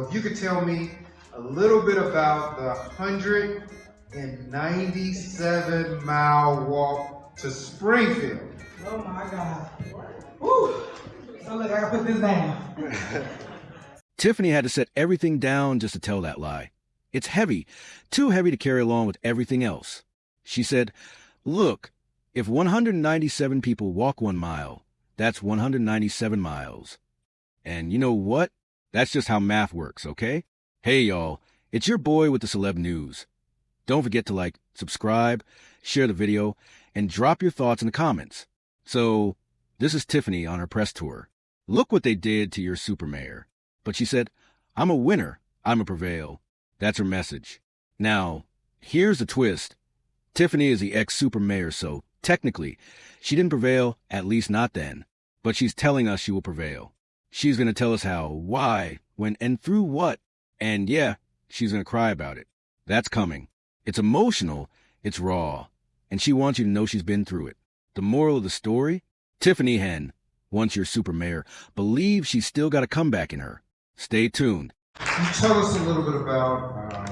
If you could tell me a little bit about the 197-mile walk to Springfield. Oh my God. Woo! So look, I gotta put this down. Tiffany had to set everything down just to tell that lie. It's heavy, too heavy to carry along with everything else. She said, look, if 197 people walk 1 mile, that's 197 miles. And you know what? That's just how math works, okay? Hey, y'all, it's your boy with the celeb news. Don't forget to like, subscribe, share the video, and drop your thoughts in the comments. So, this is Tiffany on her press tour. Look what they did to your super mayor. But she said, I'm a winner. I'm a prevail. That's her message. Now, here's the twist. Tiffany is the ex-super mayor, so technically, she didn't prevail, at least not then. But she's telling us she will prevail. She's going to tell us how, why, when, and through what. And yeah, she's going to cry about it. That's coming. It's emotional, it's raw, and she wants you to know she's been through it. The moral of the story? Tiffany Hen, once your super mayor, believes she's still got a comeback in her. Stay tuned. Can you tell us a little bit about,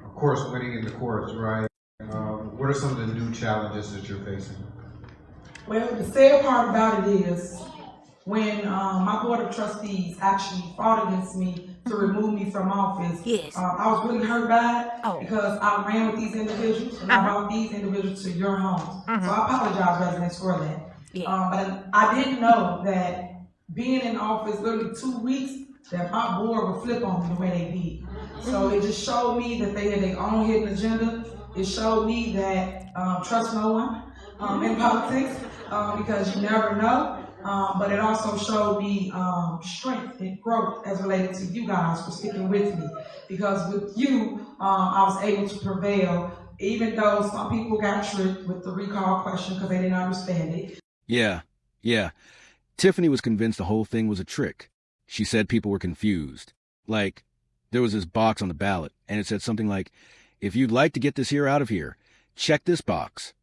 of course, winning in the courts, right? What are some of the new challenges that you're facing? Well, the sad part about it is when my board of trustees actually fought against me to remove me from office, Yes. I was really hurt by it Oh. because I ran with these individuals and I brought these individuals to your homes. So I apologize, residents, for that. Yeah. But I didn't know that being in office literally 2 weeks, that my board would flip on me the way they did. So it just showed me that they had their own hidden agenda. It showed me that trust no one in politics because you never know. But it also showed me strength and growth as related to you guys for sticking with me. Because with you, I was able to prevail, even though some people got tricked with the recall question because they didn't understand it. Yeah. Tiffany was convinced the whole thing was a trick. She said people were confused. Like, there was this box on the ballot, and it said something like, if you'd like to get this here out of here, check this box.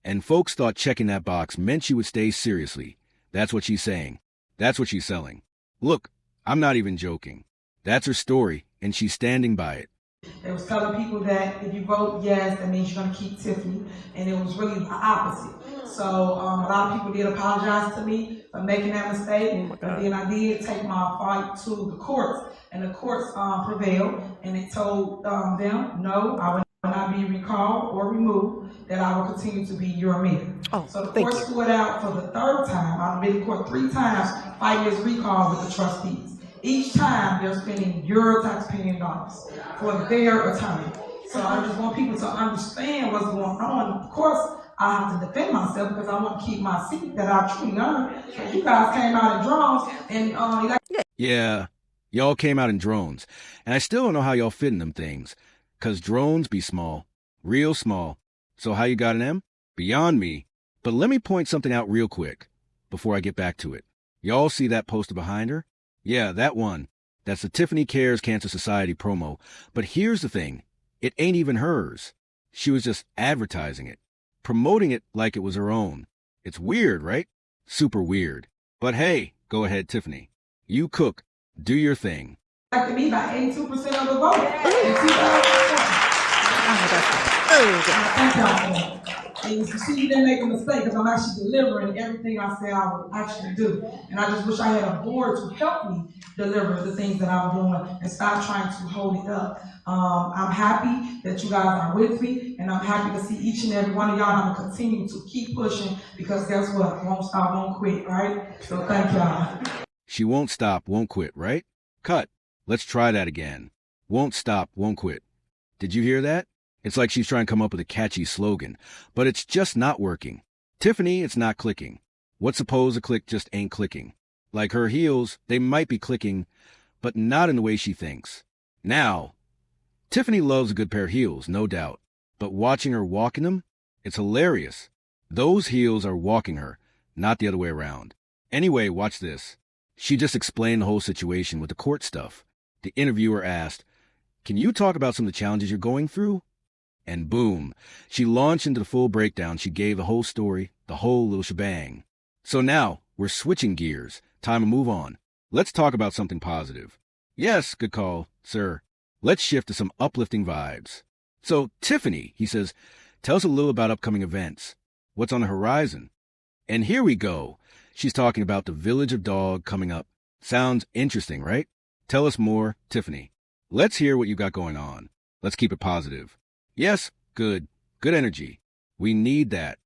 And folks thought checking that box meant she would stay seriously. That's what she's saying. That's what she's selling. Look, I'm not even joking. That's her story, and she's standing by it. They was telling people that if you vote yes, that means you're going to keep Tiffany, and it was really the opposite. So a lot of people did apologize to me for making that mistake, but then I did take my fight to the courts, and the courts prevailed, and it told them, no, I would not be recalled or removed, that I will continue to be your mayor. Oh, So the thank courts you. threw it out for the 3rd time. I've been in court 3 times fighting this recall with the trustees. Each time they're spending your taxpaying dollars for their attorney. So I just want people to understand what's going on. Of course, I have to defend myself because I want to keep my seat that I truly earned. So you guys came out in drones and Yeah, y'all came out in drones, and I still don't know how y'all fit in them things, 'cause drones be small, real small. So how you got an M? Beyond me. But let me point something out real quick, before I get back to it. Y'all see that poster behind her? Yeah, that one. That's the Tiffany Cares Cancer Society promo. But here's the thing. It ain't even hers. She was just advertising it, promoting it like it was her own. It's weird, right? Super weird. But hey, go ahead, Tiffany. You cook. Do your thing. elected me by 82% of the vote in 2020. Thank y'all for that. And you see, you didn't make a mistake because I'm actually delivering everything I said I would actually do. And I just wish I had a board to help me deliver the things that I'm doing and stop trying to hold it up. I'm happy that you guys are with me, and I'm happy to see each and every one of y'all. And I'm going to continue to keep pushing because guess what? Won't stop, won't quit, right? So thank y'all. She won't stop, won't quit, right? Cut. Let's try that again. Won't stop, won't quit. Did you hear that? It's like she's trying to come up with a catchy slogan, but it's just not working. Tiffany, it's not clicking. What's supposed to click just ain't clicking. Like her heels, they might be clicking, but not in the way she thinks. Now, Tiffany loves a good pair of heels, no doubt, but watching her walk in them, it's hilarious. Those heels are walking her, not the other way around. Anyway, watch this. She just explained the whole situation with the court stuff. The interviewer asked, "Can you talk about some of the challenges you're going through?" And boom, she launched into the full breakdown. She gave the whole story, the whole little shebang. So now, we're switching gears. Time to move on. Let's talk about something positive. Yes, good call, sir. Let's shift to some uplifting vibes. So, Tiffany, he says, tell us a little about upcoming events. What's on the horizon? And here we go. She's talking about the Village of Dog coming up. Sounds interesting, right? Tell us more, Tiffany. Let's hear what you got going on. Let's keep it positive. Yes, good. Good energy. We need that.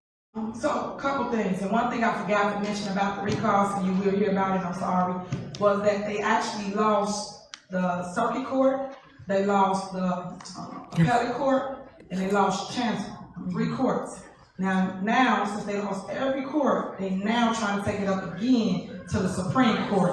So, a couple things, and one thing I forgot to mention about the recalls, and you will hear about it, I'm sorry, was that they actually lost the circuit court, they lost the appellate court, and they lost chancellor, 3 courts. Now, since they lost every court, they now trying to take it up again to the Supreme Court.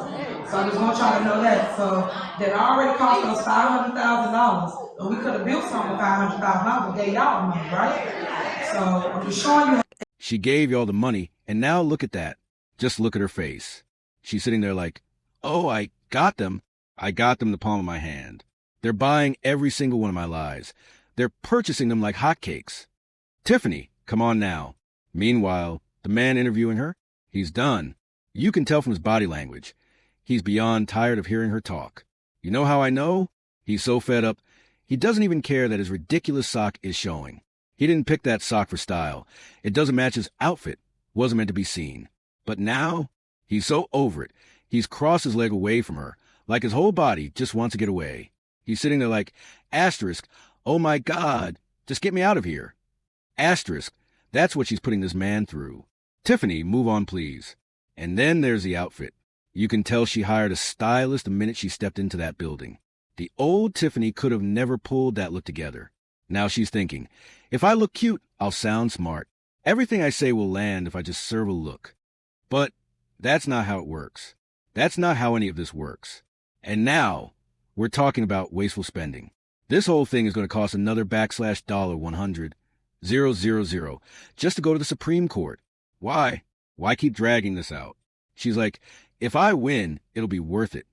So I just want y'all to know that. So that already cost us $500,000, but we could have built something with $500,000 and gave y'all the money, right? So I'm just showing you. She gave y'all the money, and now look at that. Just look at her face. She's sitting there like, oh, I got them. I got them in the palm of my hand. They're buying every single one of my lies. They're purchasing them like hotcakes. Tiffany, come on now. Meanwhile, the man interviewing her, he's done. You can tell from his body language. He's beyond tired of hearing her talk. You know how I know? He's so fed up, he doesn't even care that his ridiculous sock is showing. He didn't pick that sock for style. It doesn't match his outfit. Wasn't meant to be seen. But now, he's so over it. He's crossed his leg away from her, like his whole body just wants to get away. He's sitting there like, asterisk, oh my God, just get me out of here. Asterisk, that's what she's putting this man through. Tiffany, move on, please. And then there's the outfit. You can tell she hired a stylist the minute she stepped into that building. The old Tiffany could have never pulled that look together. Now she's thinking, if I look cute, I'll sound smart. Everything I say will land if I just serve a look. But that's not how it works. That's not how any of this works. And now, we're talking about wasteful spending. This whole thing is going to cost another $$100,000 just to go to the Supreme Court. Why? Why keep dragging this out? She's like, if I win, it'll be worth it.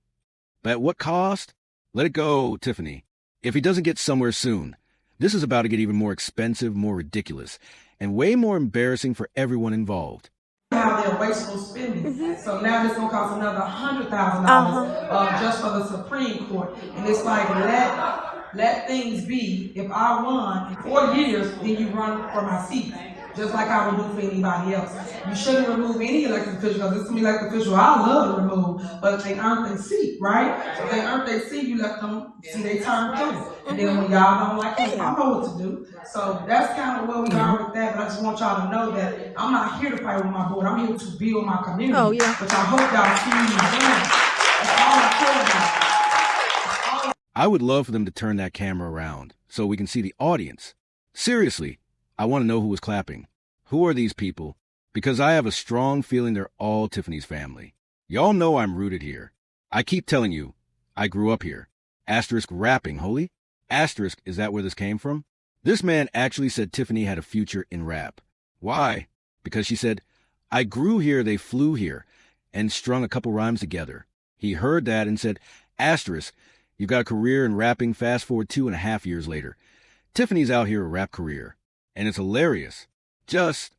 But at what cost? Let it go, Tiffany. If he doesn't get somewhere soon, this is about to get even more expensive, more ridiculous, and way more embarrassing for everyone involved. How they're wasteful spending. So now it's gonna cost another $100,000 just for the Supreme Court. And it's like, let things be. If I won in 4 years, then you run for my seat. Just like I would do for anybody else. You shouldn't remove any elected official, because this is me elected official I love to remove, but if they earned their seat, right? So if they earned their seat, you let them see they turn through. And then when y'all don't like it, I know what to do. So that's kind of where we are with that, but I just want y'all to know that I'm not here to fight with my board. I'm here to build my community. Oh, yeah. Which I hope y'all see me doing. That's all I care about. I would love for them to turn that camera around so we can see the audience. Seriously, I want to know who was clapping. Who are these people? Because I have a strong feeling they're all Tiffany's family. Y'all know I'm rooted here. I keep telling you, I grew up here. Asterisk rapping, holy? Asterisk, is that where this came from? This man actually said Tiffany had a future in rap. Why? Because she said, I grew here, they flew here, and strung a couple rhymes together. He heard that and said, asterisk, you've got a career in rapping, fast forward 2.5 years later. Tiffany's out here a rap career. And it's hilarious. Just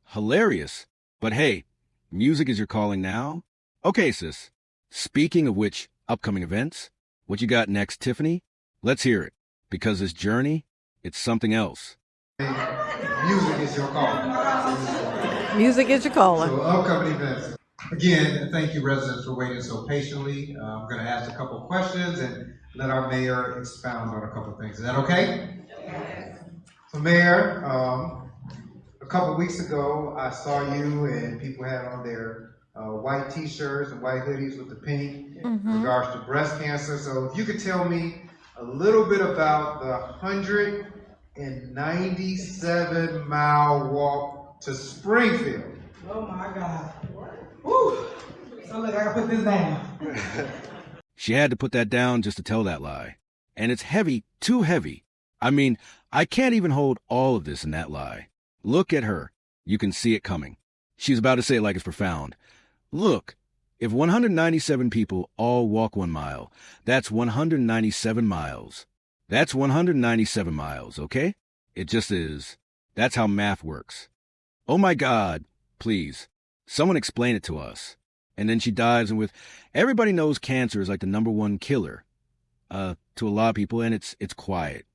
hilarious. But hey, music is your calling now? Okay, sis. Speaking of which, upcoming events, what you got next, Tiffany? Let's hear it. Because this journey, it's something else. Music is your calling. Music is your calling. So upcoming events. Again, thank you residents for waiting so patiently. I'm going to ask a couple questions and let our mayor expound on a couple things. Is that okay? So Mayor, a couple weeks ago, I saw you and people had on their white t-shirts and white hoodies with the pink in regards to breast cancer. So if you could tell me a little bit about the 197-mile walk to Springfield. Oh my God. Woo. So look, I gotta put this down. She had to put that down just to tell that lie. And it's heavy, too heavy. I mean, I can't even hold all of this in that lie. Look at her. You can see it coming. She's about to say it like it's profound. Look, if 197 people all walk 1 mile, that's 197 miles. That's 197 miles, okay? It just is. That's how math works. Oh my God, please, someone explain it to us. And then she dives in with, everybody knows cancer is like the #1 killer. to a lot of people, and it's quiet.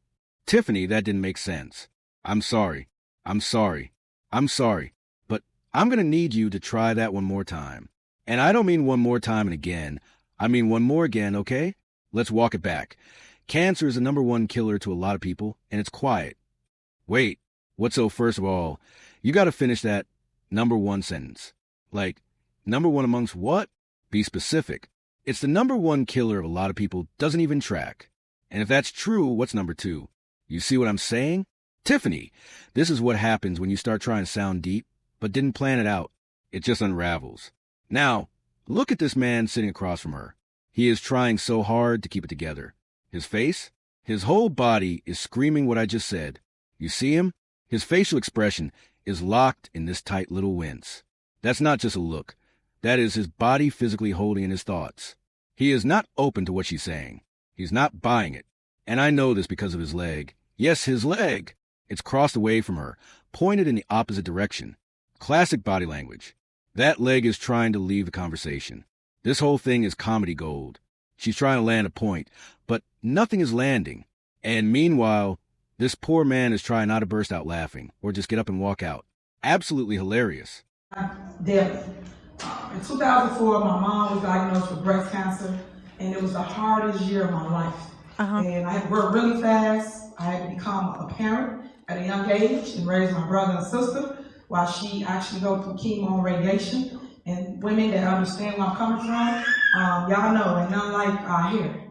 Tiffany, that didn't make sense. I'm sorry. I'm sorry. I'm sorry. But I'm going to need you to try that one more time. And I don't mean one more time and again. I mean one more again, okay? Let's walk it back. Cancer is the #1 killer to a lot of people, and it's quiet. Wait, so first of all, you got to finish that #1 sentence. Like, #1 amongst what? Be specific. It's the #1 killer of a lot of people, doesn't even track. And if that's true, what's #2? You see what I'm saying? Tiffany, this is what happens when you start trying to sound deep, but didn't plan it out. It just unravels. Now, look at this man sitting across from her. He is trying so hard to keep it together. His face? His whole body is screaming what I just said. You see him? His facial expression is locked in this tight little wince. That's not just a look. That is his body physically holding in his thoughts. He is not open to what she's saying. He's not buying it. And I know this because of his leg. Yes, his leg. It's crossed away from her, pointed in the opposite direction. Classic body language. That leg is trying to leave the conversation. This whole thing is comedy gold. She's trying to land a point, but nothing is landing. And meanwhile, this poor man is trying not to burst out laughing or just get up and walk out. Absolutely hilarious. Daily. In 2004, my mom was diagnosed with breast cancer, and it was the hardest year of my life. And I had to work really fast. I had to become a parent at a young age and raise my brother and sister while she actually go through chemo and radiation. And women that understand where I'm coming from, y'all know, ain't nothing like our hair.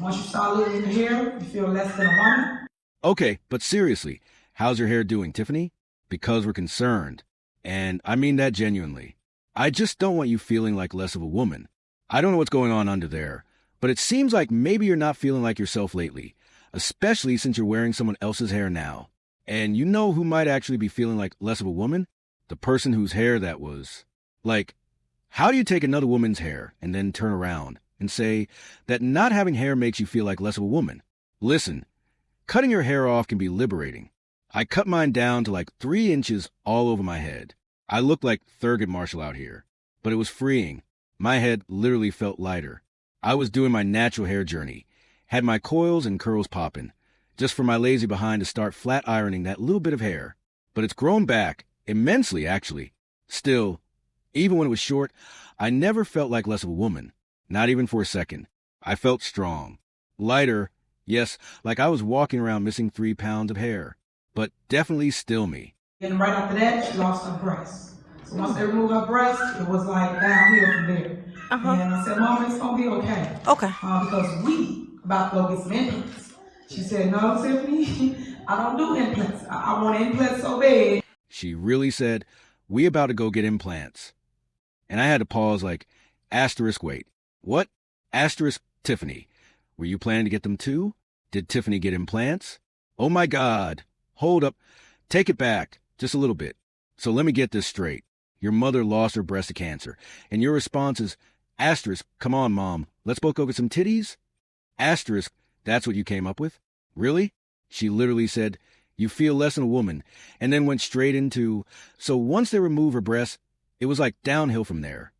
Once you start losing your hair, you feel less than a woman. Okay, but seriously, how's your hair doing, Tiffany? Because we're concerned. And I mean that genuinely. I just don't want you feeling like less of a woman. I don't know what's going on under there, but it seems like maybe you're not feeling like yourself lately, especially since you're wearing someone else's hair now. And you know who might actually be feeling like less of a woman? The person whose hair that was. Like, how do you take another woman's hair and then turn around and say that not having hair makes you feel like less of a woman? Listen, cutting your hair off can be liberating. I cut mine down to like 3 inches all over my head. I looked like Thurgood Marshall out here, but it was freeing. My head literally felt lighter. I was doing my natural hair journey, had my coils and curls popping, just for my lazy behind to start flat ironing that little bit of hair. But it's grown back, immensely actually. Still, even when it was short, I never felt like less of a woman, not even for a second. I felt strong. Lighter, yes, like I was walking around missing 3 pounds of hair, but definitely still me. And right after that, she lost her breast. So once they removed her breast, it was like downhill from there. And I said, Mom, it's gonna be okay. Okay. Because we about to go get some implants. She said, no, Tiffany, I don't do implants. I want implants so bad. She really said, we about to go get implants. And I had to pause like, asterisk, wait. What? Asterisk, Tiffany. Were you planning to get them too? Did Tiffany get implants? Oh my God. Hold up. Take it back. Just a little bit. So let me get this straight. Your mother lost her breast to cancer. And your response is, asterisk, come on, Mom. Let's both go get some titties? Asterisk, that's what you came up with? Really? She literally said, you feel less than a woman, and then went straight into, so once they remove her breast, it was like downhill from there.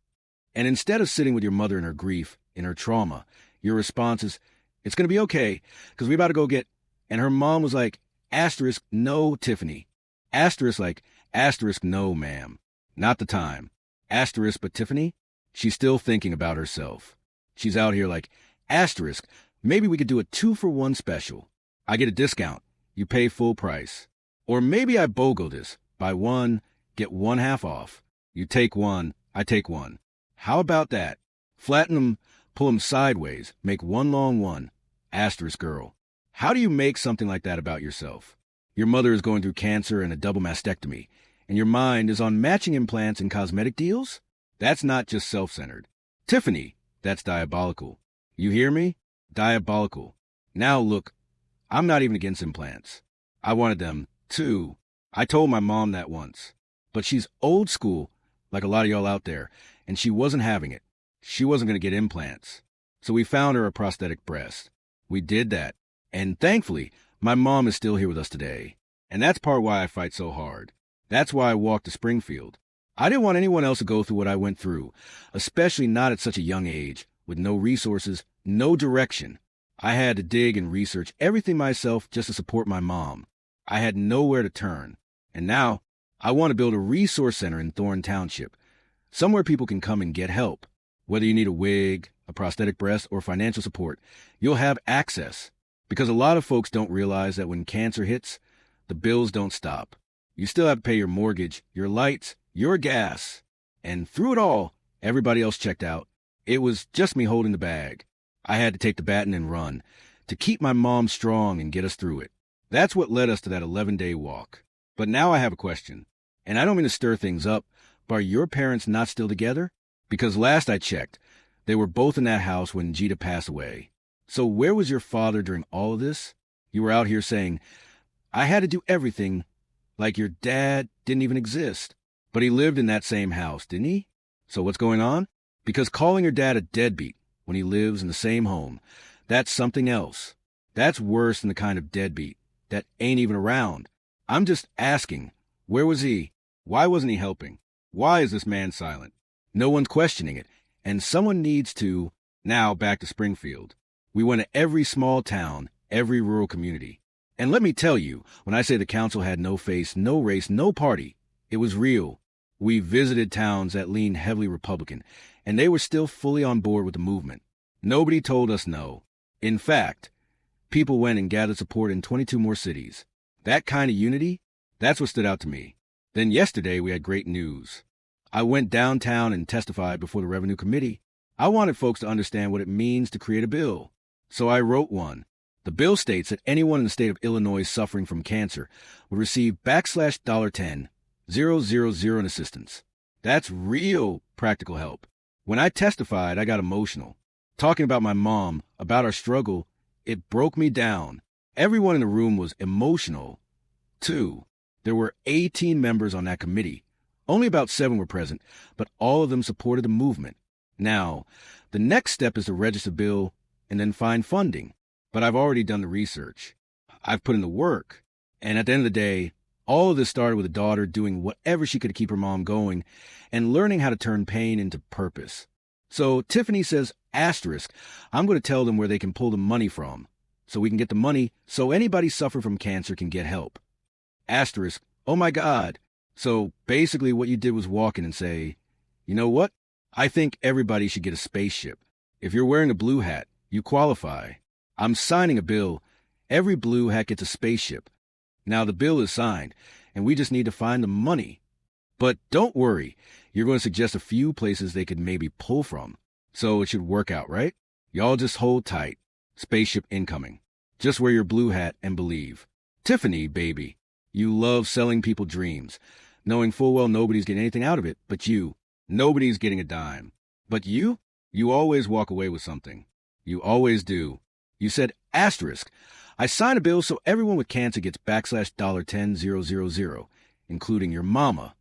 And instead of sitting with your mother in her grief, in her trauma, your response is, it's going to be okay, because we about to go get, and her mom was like, asterisk, no, Tiffany. Asterisk like, asterisk, no, ma'am. Not the time. Asterisk, but Tiffany? She's still thinking about herself. She's out here like, asterisk, maybe we could do a 2-for-1 special. I get a discount. You pay full price. Or maybe I BOGO this. Buy one, get 1/2 off. You take one, I take one. How about that? Flatten them, pull them sideways, make one long one. Asterisk girl. How do you make something like that about yourself? Your mother is going through cancer and a double mastectomy, and your mind is on matching implants and cosmetic deals? That's not just self-centered. Tiffany, that's diabolical. You hear me? Diabolical. Now look, I'm not even against implants. I wanted them, too. I told my mom that once. But she's old school, like a lot of y'all out there, and she wasn't having it. She wasn't going to get implants. So we found her a prosthetic breast. We did that. And thankfully, my mom is still here with us today. And that's part why I fight so hard. That's why I walked to Springfield. I didn't want anyone else to go through what I went through, especially not at such a young age, with no resources, no direction. I had to dig and research everything myself just to support my mom. I had nowhere to turn. And now I want to build a resource center in Thorne Township, somewhere people can come and get help. Whether you need a wig, a prosthetic breast, or financial support, you'll have access. Because a lot of folks don't realize that when cancer hits, the bills don't stop. You still have to pay your mortgage, your lights, your gas. And through it all, everybody else checked out. It was just me holding the bag. I had to take the baton and run to keep my mom strong and get us through it. That's what led us to that 11-day walk. But now I have a question. And I don't mean to stir things up, but are your parents not still together? Because last I checked, they were both in that house when Jita passed away. So where was your father during all of this? You were out here saying, I had to do everything, like your dad didn't even exist. But he lived in that same house, didn't he? So what's going on? Because calling your dad a deadbeat when he lives in the same home, that's something else. That's worse than the kind of deadbeat that ain't even around. I'm just asking, where was he? Why wasn't he helping? Why is this man silent? No one's questioning it, and someone needs to. Now back to Springfield. We went to every small town, every rural community. And let me tell you, when I say the council had no face, no race, no party, it was real. We visited towns that leaned heavily Republican, and they were still fully on board with the movement. Nobody told us no. In fact, people went and gathered support in 22 more cities. That kind of unity, that's what stood out to me. Then yesterday we had great news. I went downtown and testified before the Revenue Committee. I wanted folks to understand what it means to create a bill. So I wrote one. The bill states that anyone in the state of Illinois suffering from cancer would receive \$10,000 in assistance. That's real practical help. When I testified, I got emotional. Talking about my mom, about our struggle, it broke me down. Everyone in the room was emotional, too. There were 18 members on that committee. Only about 7 were present, but all of them supported the movement. Now, the next step is to register the bill and then find funding. But I've already done the research. I've put in the work. And at the end of the day, all of this started with a daughter doing whatever she could to keep her mom going and learning how to turn pain into purpose. So Tiffany says, asterisk, I'm going to tell them where they can pull the money from so we can get the money so anybody suffering from cancer can get help. Asterisk, oh my God. So basically what you did was walk in and say, you know what? I think everybody should get a spaceship. If you're wearing a blue hat, you qualify. I'm signing a bill. Every blue hat gets a spaceship. Now the bill is signed, and we just need to find the money. But don't worry, you're going to suggest a few places they could maybe pull from. So it should work out, right? Y'all just hold tight. Spaceship incoming. Just wear your blue hat and believe. Tiffany, baby, you love selling people dreams, knowing full well nobody's getting anything out of it but you. Nobody's getting a dime. But you always walk away with something. You always do. You said, asterisk, I sign a bill so everyone with cancer gets \$10,000, including your mama.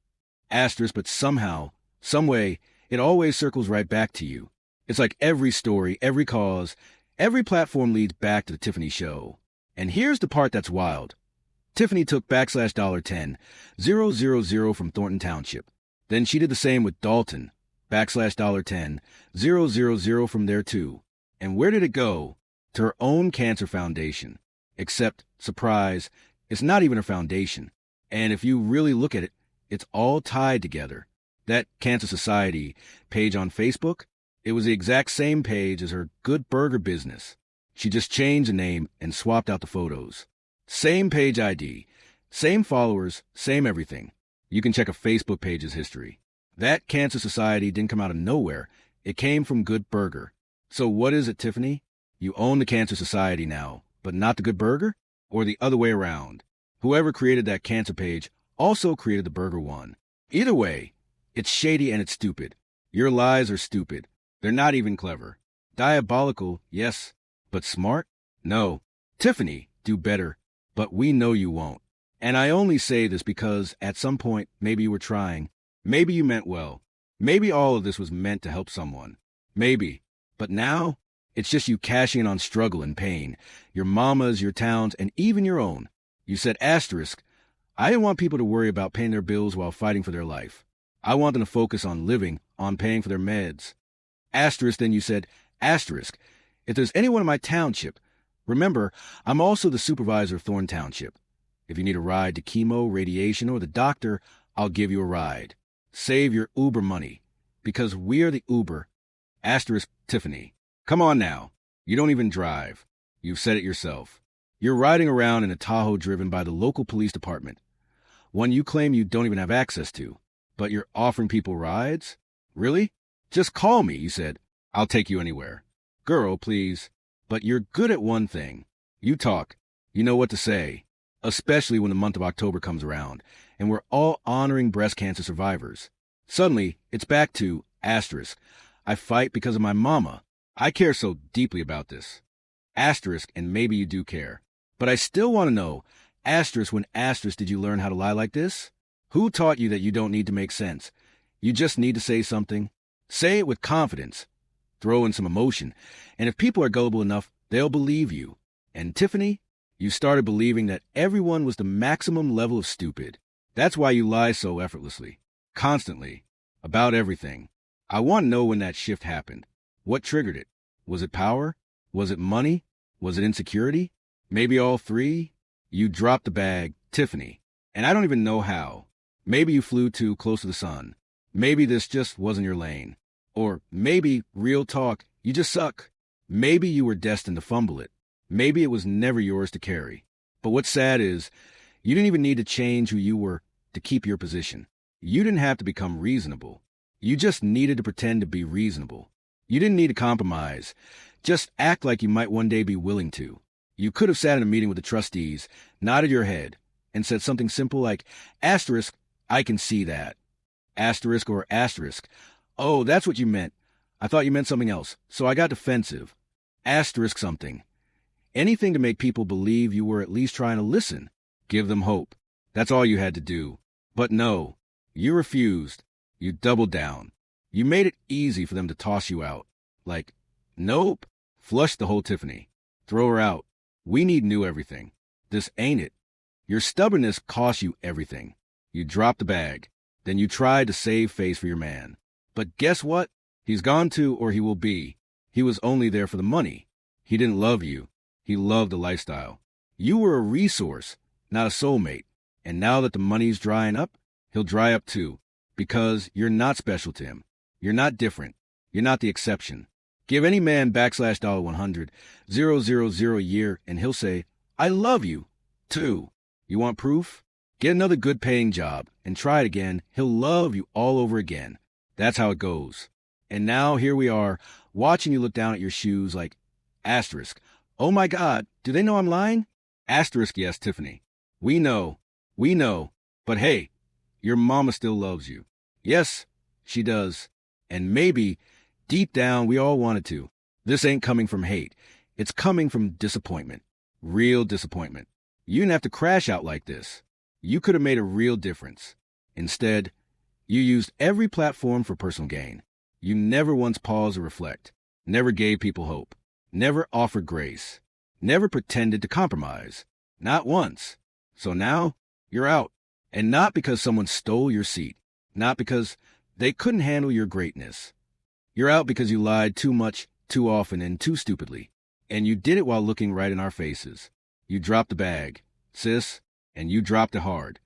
Asterisk, but somehow, some way, it always circles right back to you. It's like every story, every cause, every platform leads back to the Tiffany show. And here's the part that's wild. Tiffany took \$10,000 from Thornton Township. Then she did the same with Dalton, \$10,000 from there too. And where did it go? To her own cancer foundation. Except, surprise, it's not even her foundation. And if you really look at it, it's all tied together. That Cancer Society page on Facebook, it was the exact same page as her Good Burger business. She just changed the name and swapped out the photos. Same page ID, same followers, same everything. You can check a Facebook page's history. That Cancer Society didn't come out of nowhere. It came from Good Burger. So what is it, Tiffany? You own the Cancer Society now, but not the Good Burger? Or the other way around? Whoever created that cancer page also created the burger one. Either way, it's shady and it's stupid. Your lies are stupid. They're not even clever. Diabolical, yes, but smart? No. Tiffany, do better, but we know you won't. And I only say this because at some point, maybe you were trying. Maybe you meant well. Maybe all of this was meant to help someone. Maybe. But now, it's just you cashing in on struggle and pain. Your mama's, your town's, and even your own. You said asterisk. I didn't want people to worry about paying their bills while fighting for their life. I want them to focus on living, on paying for their meds. Asterisk, then you said, asterisk. If there's anyone in my township Remember, I'm also the supervisor of Thorn Township. If you need a ride to chemo, radiation, or the doctor, I'll give you a ride. Save your Uber money, because we're the Uber. Asterisk Tiffany. Come on now. You don't even drive. You've said it yourself. You're riding around in a Tahoe driven by the local police department, one you claim you don't even have access to, but you're offering people rides? Really? Just call me, you said. I'll take you anywhere. Girl, please. But you're good at one thing. You talk. You know what to say, especially when the month of October comes around, and we're all honoring breast cancer survivors. Suddenly, it's back to asterisk. I fight because of my mama. I care so deeply about this. Asterisk, and maybe you do care. But I still want to know, asterisk, when asterisk did you learn how to lie like this? Who taught you that you don't need to make sense? You just need to say something. Say it with confidence. Throw in some emotion. And if people are gullible enough, they'll believe you. And Tiffany, you started believing that everyone was the maximum level of stupid. That's why you lie so effortlessly. Constantly. About everything. I want to know when that shift happened. What triggered it? Was it power? Was it money? Was it insecurity? Maybe all three? You dropped the bag, Tiffany. And I don't even know how. Maybe you flew too close to the sun. Maybe this just wasn't your lane. Or maybe, real talk, you just suck. Maybe you were destined to fumble it. Maybe it was never yours to carry. But what's sad is, you didn't even need to change who you were to keep your position. You didn't have to become reasonable. You just needed to pretend to be reasonable. You didn't need to compromise. Just act like you might one day be willing to. You could have sat in a meeting with the trustees, nodded your head, and said something simple like, asterisk, I can see that. Asterisk or asterisk. Oh, that's what you meant. I thought you meant something else, so I got defensive. Asterisk something. Anything to make people believe you were at least trying to listen. Give them hope. That's all you had to do. But no, you refused. You doubled down. You made it easy for them to toss you out. Like, nope. Flush the whole Tiffany. Throw her out. We need new everything. This ain't it. Your stubbornness cost you everything. You dropped the bag. Then you tried to save face for your man. But guess what? He's gone too, or he will be. He was only there for the money. He didn't love you. He loved the lifestyle. You were a resource, not a soulmate. And now that the money's drying up, he'll dry up too. Because you're not special to him. You're not different. You're not the exception. Give any man $$100, 000 a year, and he'll say, I love you, too. You want proof? Get another good paying job and try it again. He'll love you all over again. That's how it goes. And now here we are, watching you look down at your shoes like, asterisk. Oh my God, do they know I'm lying? Asterisk, yes, Tiffany. We know. But hey, your mama still loves you. Yes, she does. And maybe, deep down, we all wanted to. This ain't coming from hate. It's coming from disappointment. Real disappointment. You didn't have to crash out like this. You could have made a real difference. Instead, you used every platform for personal gain. You never once paused to reflect. Never gave people hope. Never offered grace. Never pretended to compromise. Not once. So now, you're out. And not because someone stole your seat. Not because they couldn't handle your greatness. You're out because you lied too much, too often, and too stupidly. And you did it while looking right in our faces. You dropped the bag, sis, and you dropped it hard.